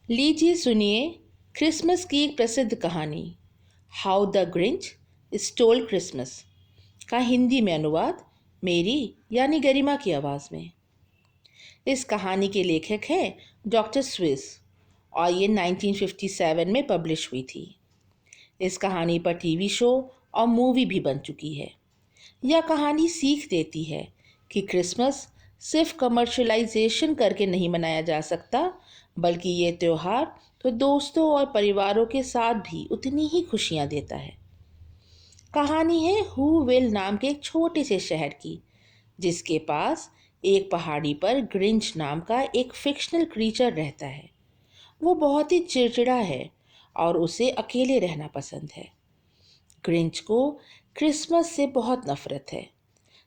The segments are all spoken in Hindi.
लीजिए सुनिए क्रिसमस की एक प्रसिद्ध कहानी how the Grinch stole Christmas का हिंदी में अनुवाद मेरी यानी गरिमा की आवाज़ में। इस कहानी के लेखक हैं डॉक्टर स्विस और ये 1957 में पब्लिश हुई थी। इस कहानी पर टीवी शो और मूवी भी बन चुकी है। यह कहानी सीख देती है कि क्रिसमस सिर्फ कमर्शलाइजेशन करके नहीं मनाया जा सकता, बल्कि ये त्योहार तो दोस्तों और परिवारों के साथ भी उतनी ही खुशियां देता है। कहानी है हूविल नाम के एक छोटे से शहर की, जिसके पास एक पहाड़ी पर ग्रिंच नाम का एक फिक्शनल क्रीचर रहता है। वो बहुत ही चिड़चिड़ा है और उसे अकेले रहना पसंद है। ग्रिंच को क्रिसमस से बहुत नफरत है।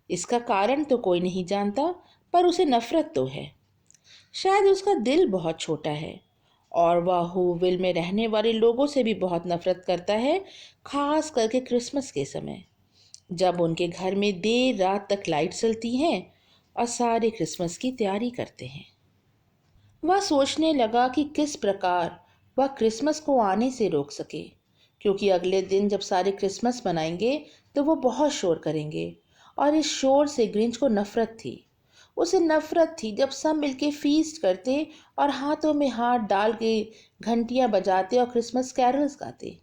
इसका कारण तो कोई नहीं जानता, पर उसे नफरत तो है। शायद उसका दिल बहुत छोटा है और वह हूविल में रहने वाले लोगों से भी बहुत नफरत करता है, खास करके क्रिसमस के समय, जब उनके घर में देर रात तक लाइट जलती हैं और सारे क्रिसमस की तैयारी करते हैं। वह सोचने लगा कि किस प्रकार वह क्रिसमस को आने से रोक सके, क्योंकि अगले दिन जब सारे क्रिसमस मनाएंगे तो वो बहुत शोर करेंगे और इस शोर से ग्रिंच को नफरत थी। उसे नफरत थी जब सब मिलके फीस्ट करते और हाथों में हाथ डाल के घंटियां बजाते और क्रिसमस कैरल्स गाते।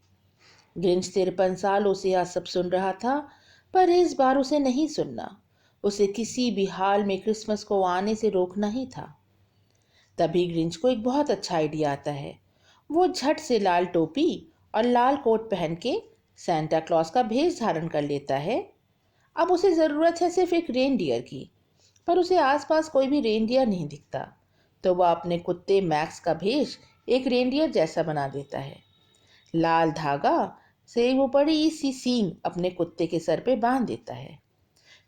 ग्रिंच 53 सालों से यह सब सुन रहा था, पर इस बार उसे नहीं सुनना। उसे किसी भी हाल में क्रिसमस को आने से रोकना ही था। तभी ग्रिंच को एक बहुत अच्छा आइडिया आता है। वो झट से लाल टोपी और लाल कोट पहन के सेंटा क्लॉज का भेष धारण कर लेता है। अब उसे ज़रूरत है सिर्फ एक रेनडियर की, पर उसे आसपास कोई भी रेनडियर नहीं दिखता, तो वह अपने कुत्ते मैक्स का भेष एक रेनडियर जैसा बना देता है। लाल धागा से वो बड़ी सी सींग अपने कुत्ते के सर पे बांध देता है।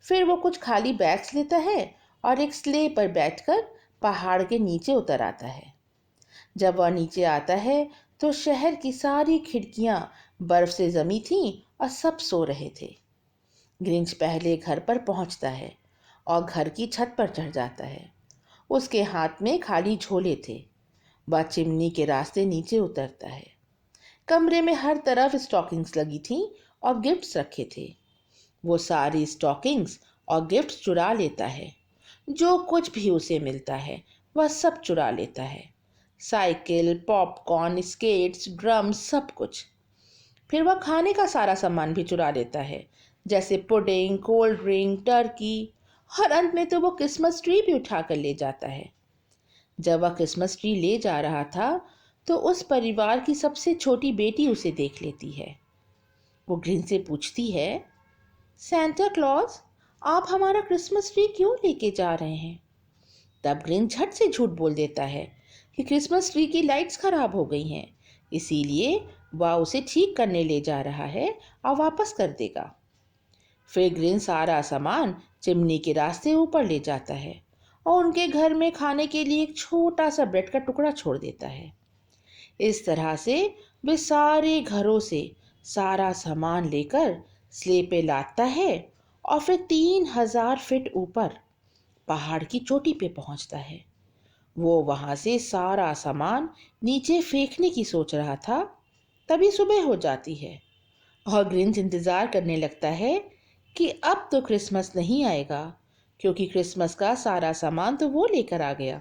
फिर वो कुछ खाली बैग्स लेता है और एक स्ले पर बैठकर पहाड़ के नीचे उतर आता है। जब वह नीचे आता है तो शहर की सारी खिड़कियां बर्फ से जमी थीं और सब सो रहे थे। ग्रिंच पहले घर पर पहुंचता है और घर की छत पर चढ़ जाता है। उसके हाथ में खाली झोले थे। वह चिमनी के रास्ते नीचे उतरता है। कमरे में हर तरफ स्टॉकिंग्स लगी थीं और गिफ्ट्स रखे थे। वो सारी स्टॉकिंग्स और गिफ्ट्स चुरा लेता है। जो कुछ भी उसे मिलता है वह सब चुरा लेता है। साइकिल, पॉपकॉर्न, स्केट्स, ड्रम्स, सब कुछ। फिर वह खाने का सारा सामान भी चुरा लेता है, जैसे पुडिंग, कोल्ड ड्रिंक, टर्की, और अंत में तो वो क्रिसमस ट्री भी उठा कर ले जाता है। जब वह क्रिसमस ट्री ले जा रहा था तो उस परिवार की सबसे छोटी बेटी उसे देख लेती है। वो ग्रिंच से पूछती है, सेंटा क्लॉज, आप हमारा क्रिसमस ट्री क्यों लेके जा रहे हैं? तब ग्रिंच झट से झूठ बोल देता है कि क्रिसमस ट्री की लाइट्स खराब हो गई हैं, इसीलिए वह उसे ठीक करने ले जा रहा है और वापस कर देगा। फिर ग्रिंच सारा सामान चिमनी के रास्ते ऊपर ले जाता है और उनके घर में खाने के लिए एक छोटा सा ब्रेड का टुकड़ा छोड़ देता है। इस तरह से वे सारे घरों से सारा सामान लेकर स्ले पे लादता है और फिर 3000 फीट ऊपर पहाड़ की चोटी पे पहुंचता है। वो वहां से सारा सामान नीचे फेंकने की सोच रहा था, तभी सुबह हो जाती है और ग्रिंच इंतजार करने लगता है कि अब तो क्रिसमस नहीं आएगा, क्योंकि क्रिसमस का सारा सामान तो वो लेकर आ गया।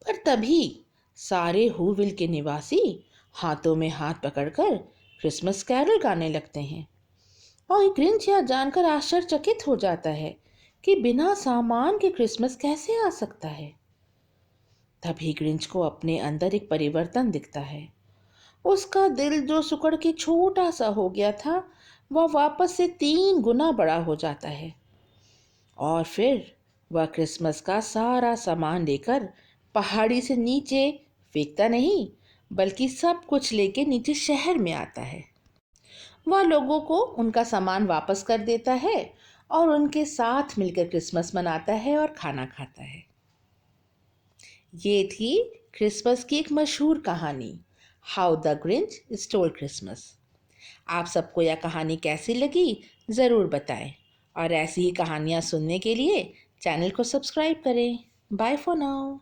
पर तभी सारे हूविल के निवासी हाथों में हाथ पकड़कर क्रिसमस कैरल गाने लगते हैं और ग्रिंच यह जानकर आश्चर्यचकित हो जाता है कि बिना सामान के क्रिसमस कैसे आ सकता है। तभी ग्रिंच को अपने अंदर एक परिवर्तन दिखता है। उसका दिल जो सिकुड़ के छोटा सा हो गया था वह वापस से 3 गुना बड़ा हो जाता है और फिर वह क्रिसमस का सारा सामान लेकर पहाड़ी से नीचे फेंकता नहीं, बल्कि सब कुछ लेके नीचे शहर में आता है। वह लोगों को उनका सामान वापस कर देता है और उनके साथ मिलकर क्रिसमस मनाता है और खाना खाता है। ये थी क्रिसमस की एक मशहूर कहानी, how the Grinch stole Christmas. आप सबको यह कहानी कैसी लगी ज़रूर बताएं और ऐसी ही कहानियाँ सुनने के लिए चैनल को सब्सक्राइब करें। Bye for now.